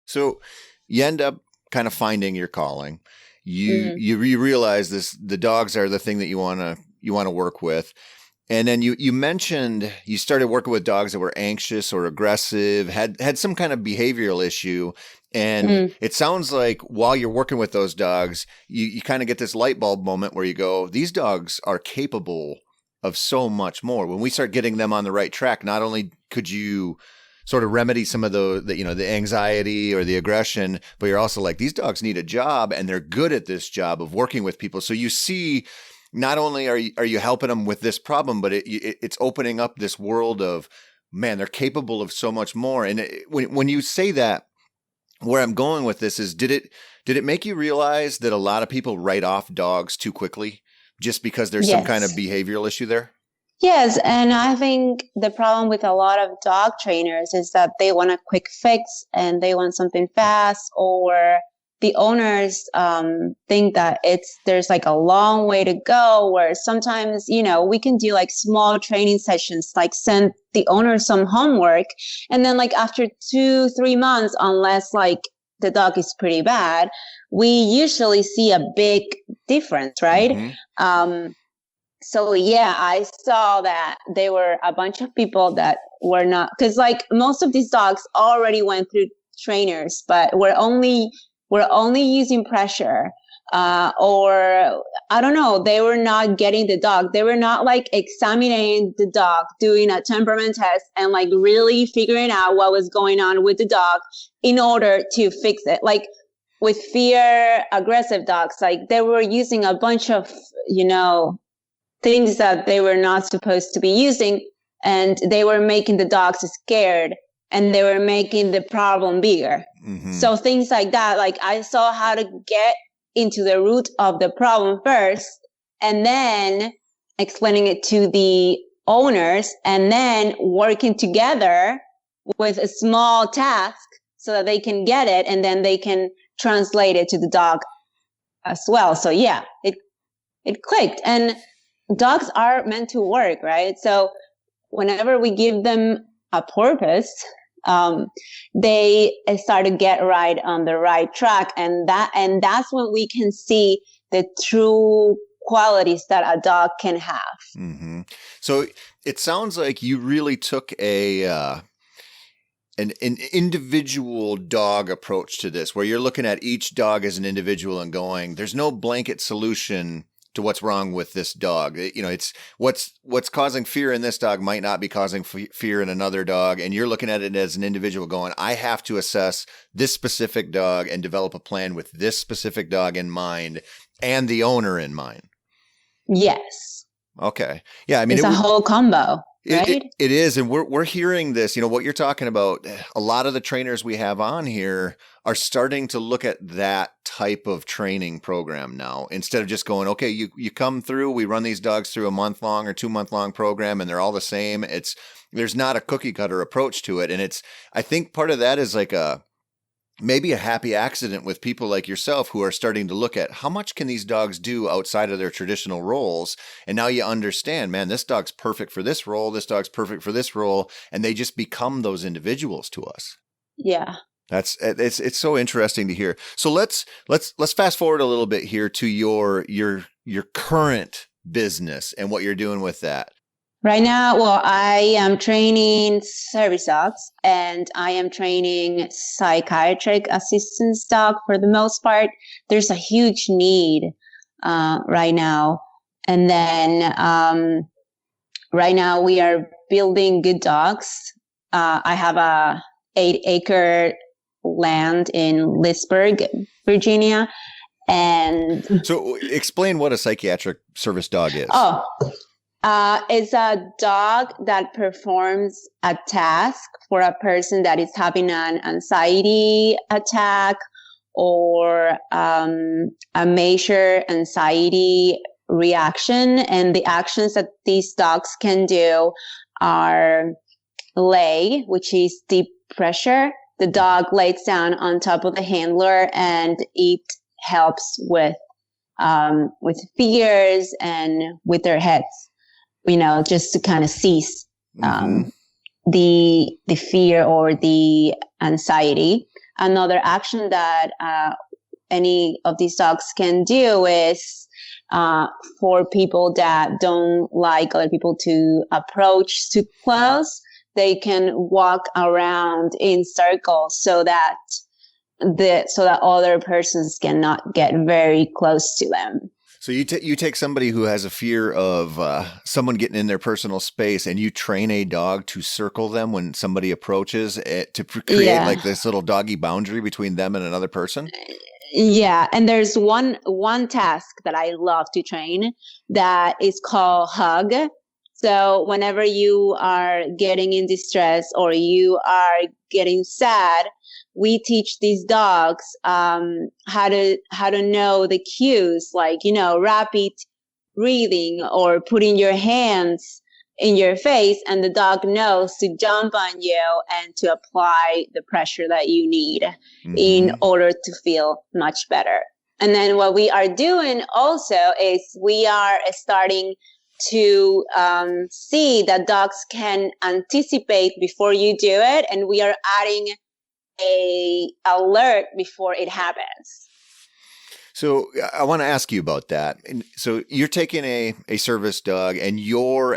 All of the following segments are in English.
So you end up kind of finding your calling. You Mhm. you realize the dogs are the thing that you want to work with. And then you mentioned you started working with dogs that were anxious or aggressive, had some kind of behavioral issue. And Mm. it sounds like while you're working with those dogs, you kind of get this light bulb moment where you go, these dogs are capable of so much more. When we start getting them on the right track, not only could you sort of remedy some of the anxiety or the aggression, but you're also like, these dogs need a job and they're good at this job of working with people. So you see, not only are you helping them with this problem, but it's opening up this world of, man, they're capable of so much more. And when you say that, where I'm going with this is, did it make you realize that a lot of people write off dogs too quickly just because there's some kind of Yes. behavioral issue there? Yes, and I think the problem with a lot of dog trainers is that they want a quick fix and they want something fast, or the owners think that there's like a long way to go, where sometimes, we can do like small training sessions, like send the owner some homework, and then like after 2-3 months, unless like the dog is pretty bad, we usually see a big difference, right? Mm-hmm. So yeah, I saw that there were a bunch of people that were not, because like most of these dogs already went through trainers, but we're only using pressure, or I don't know, they were not getting the dog. They were not like examining the dog, doing a temperament test, and like really figuring out what was going on with the dog in order to fix it. Like with fear aggressive dogs, like they were using a bunch of, things that they were not supposed to be using, and they were making the dogs scared, and they were making the problem bigger. Mm-hmm. So things like that, like I saw how to get into the root of the problem first, and then explaining it to the owners, and then working together with a small task so that they can get it, and then they can translate it to the dog as well. So yeah, it clicked. And dogs are meant to work, right? So whenever we give them a purpose, they start to get right on the right track, and that's when we can see the true qualities that a dog can have. Mm-hmm. So it sounds like you really took an individual dog approach to this, where you're looking at each dog as an individual and going, there's no blanket solution to what's wrong with this dog. It's what's causing fear in this dog might not be causing fear in another dog. And you're looking at it as an individual going, I have to assess this specific dog and develop a plan with this specific dog in mind and the owner in mind. Yes. Okay. Yeah. I mean, it's a whole combo. Right? It is. And we're hearing this, what you're talking about. A lot of the trainers we have on here are starting to look at that type of training program now, instead of just going, okay, you come through, we run these dogs through a month-long or 2-month-long program and they're all the same. There's not a cookie cutter approach to it. And I think part of that is like maybe a happy accident with people like yourself who are starting to look at how much can these dogs do outside of their traditional roles. And now you understand, man, this dog's perfect for this role. This dog's perfect for this role. And they just become those individuals to us. Yeah. It's so interesting to hear. So let's fast forward a little bit here to your current business and what you're doing with that. Right now, well, I am training service dogs, and I am training psychiatric assistance dog for the most part. There's a huge need right now. And then right now we are building good dogs. I have a 8-acre land in Leesburg, Virginia. And so explain what a psychiatric service dog is. It's a dog that performs a task for a person that is having an anxiety attack or a major anxiety reaction. And the actions that these dogs can do are lay, which is deep pressure. The dog lays down on top of the handler, and it helps with fears and with their heads. Just to kind of cease the fear or the anxiety. another action that any of these dogs can do is for people that don't like other people to approach too close, they can walk around in circles so that other persons cannot get very close to them. So you take somebody who has a fear of someone getting in their personal space, and you train a dog to circle them when somebody approaches to create like this little doggy boundary between them and another person. Yeah, and there's one task that I love to train that is called hug. So whenever you are getting in distress or you are getting sad, we teach these dogs how to know the cues, like, rapid breathing or putting your hands in your face, and the dog knows to jump on you and to apply the pressure that you need in order to feel much better. And then what we are doing also is we are starting to see that dogs can anticipate before you do it, and we are adding a alert before it happens. So I want to ask you about that. And so you're taking a service dog, and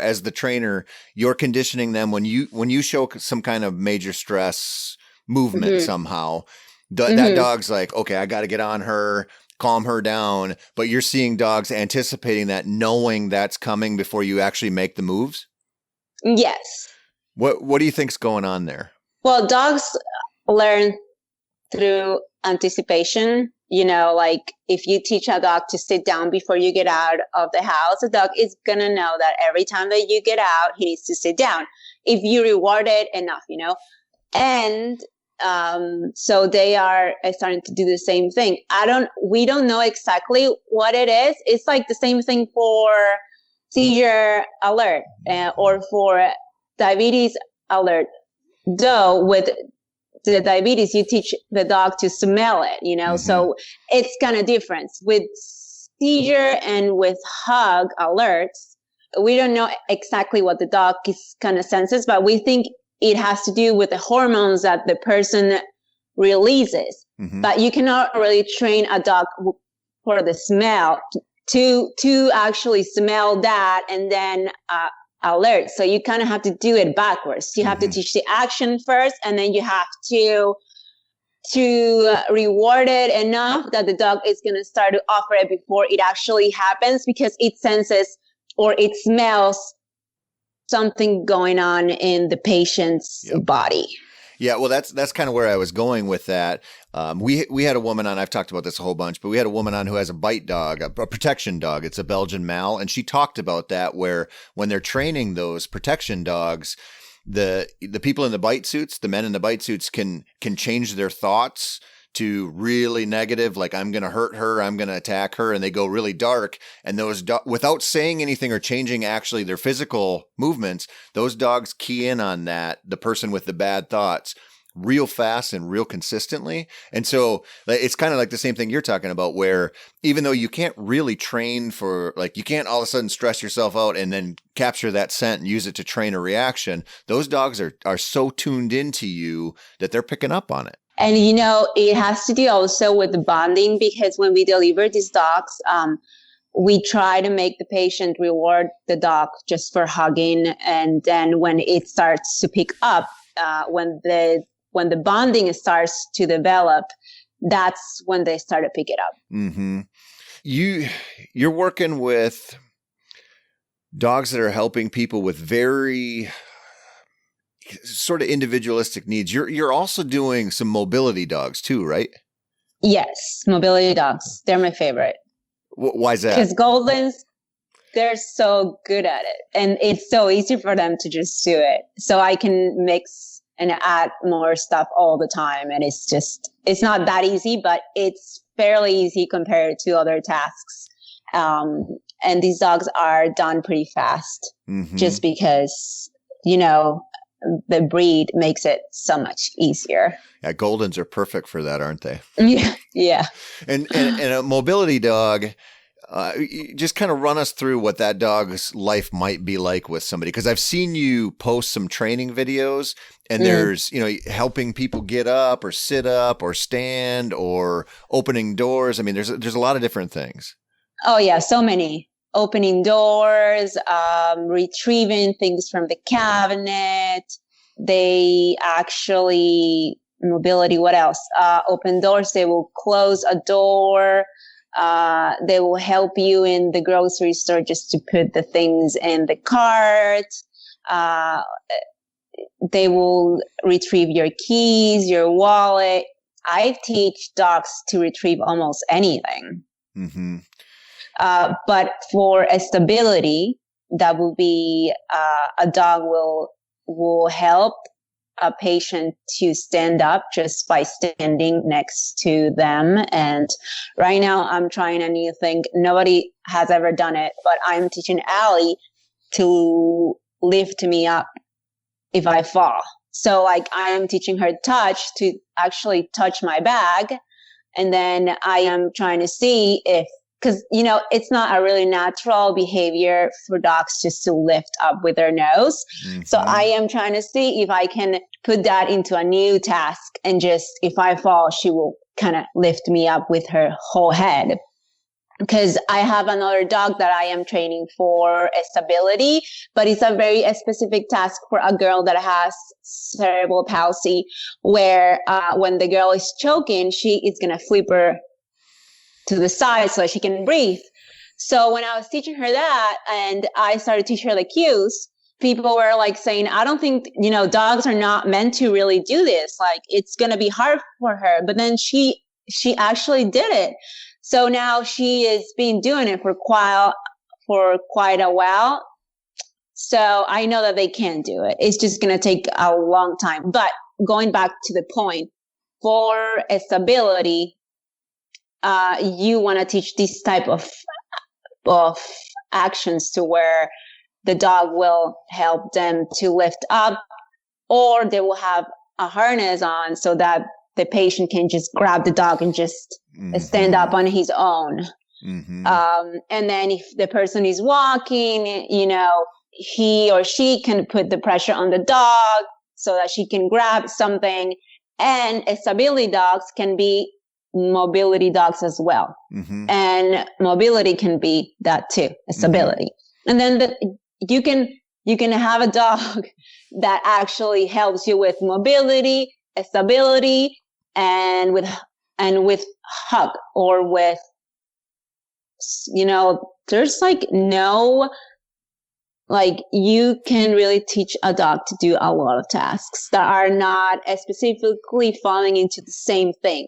as the trainer, you're conditioning them when you show some kind of major stress movement somehow. That dog's like, okay, I got to get on her, calm her down. But you're seeing dogs anticipating that, knowing that's coming before you actually make the moves? Yes. What do you think's going on there? Well, dogs learn through anticipation. Like if you teach a dog to sit down before you get out of the house, the dog is going to know that every time that you get out, he needs to sit down if you reward it enough, And so they are starting to do the same thing. We don't know exactly what it is. It's like the same thing for seizure alert or for diabetes alert. Though with the diabetes, you teach the dog to smell it, so it's kind of different. With seizure and with hug alerts, we don't know exactly what the dog is kind of senses, but we think it has to do with the hormones that the person releases. But you cannot really train a dog for the smell to actually smell that and then alert. So you kind of have to do it backwards. You have to teach the action first, and then you have to reward it enough that the dog is going to start to offer it before it actually happens, because it senses or it smells something going on in the patient's body. Yeah, well, that's kind of where I was going with that. We had a woman on, I've talked about this a whole bunch, but we had a woman on who has a bite dog, a protection dog. It's a Belgian Mal. And she talked about that, where when they're training those protection dogs, the people in the bite suits, the men in the bite suits can change their thoughts to really negative, like I'm going to hurt her, I'm going to attack her, and they go really dark. And those without saying anything or changing actually their physical movements, those dogs key in on that, the person with the bad thoughts, real fast and real consistently. And so it's kind of like the same thing you're talking about, where even though you can't really train for, like, you can't all of a sudden stress yourself out and then capture that scent and use it to train a reaction, those dogs are so tuned into you that they're picking up on it. And, it has to do also with the bonding, because when we deliver these dogs, we try to make the patient reward the dog just for hugging. And then when it starts to pick up, when the bonding starts to develop, that's when they start to pick it up. You're working with dogs that are helping people with very sort of individualistic needs. You're also doing some mobility dogs too, right? Yes, mobility dogs. They're my favorite. Why is that? Because Goldens, they're so good at it, and it's so easy for them to just do it. So I can mix and add more stuff all the time, and it's not that easy, but it's fairly easy compared to other tasks. And these dogs are done pretty fast, just because, the breed makes it so much easier. Yeah, Goldens are perfect for that, aren't they? Yeah. And a mobility dog, Just kind of run us through what that dog's life might be like with somebody, because I've seen you post some training videos, and there's helping people get up or sit up or stand or opening doors. I mean, there's a lot of different things. Oh yeah, so many. Opening doors, retrieving things from the cabinet. They actually mobility. What else? Open doors. They will close a door. They will help you in the grocery store just to put the things in the cart. They will retrieve your keys, your wallet. I teach dogs to retrieve almost anything. Mm-hmm. But for a stability, that will be a dog will help a patient to stand up just by standing next to them. And right now I'm trying a new thing. Nobody has ever done it, but I'm teaching Allie to lift me up if I fall. So like I am teaching her touch to actually touch my bag. And then I am trying to see if, because, it's not a really natural behavior for dogs just to lift up with their nose. Mm-hmm. So I am trying to see if I can put that into a new task, and just if I fall, she will kind of lift me up with her whole head. Because I have another dog that I am training for stability, but it's a very specific task for a girl that has cerebral palsy, where when the girl is choking, she is going to flip her to the side so she can breathe. So when I was teaching her that, and I started teaching her the cues, people were like saying, I don't think, dogs are not meant to really do this. Like, it's going to be hard for her. But then she actually did it. So now she has been doing it for quite a while. So I know that they can do it. It's just going to take a long time. But going back to the point, for stability, you want to teach this type of actions to where the dog will help them to lift up, or they will have a harness on so that the patient can just grab the dog and just stand up on his own. Mm-hmm. And then if the person is walking, he or she can put the pressure on the dog so that she can grab something. And stability dogs can be mobility dogs as well. Mm-hmm. And mobility can be that too, stability. Mm-hmm. And then you can have a dog that actually helps you with mobility, stability, and with hug, or with, there's you can really teach a dog to do a lot of tasks that are not specifically falling into the same thing.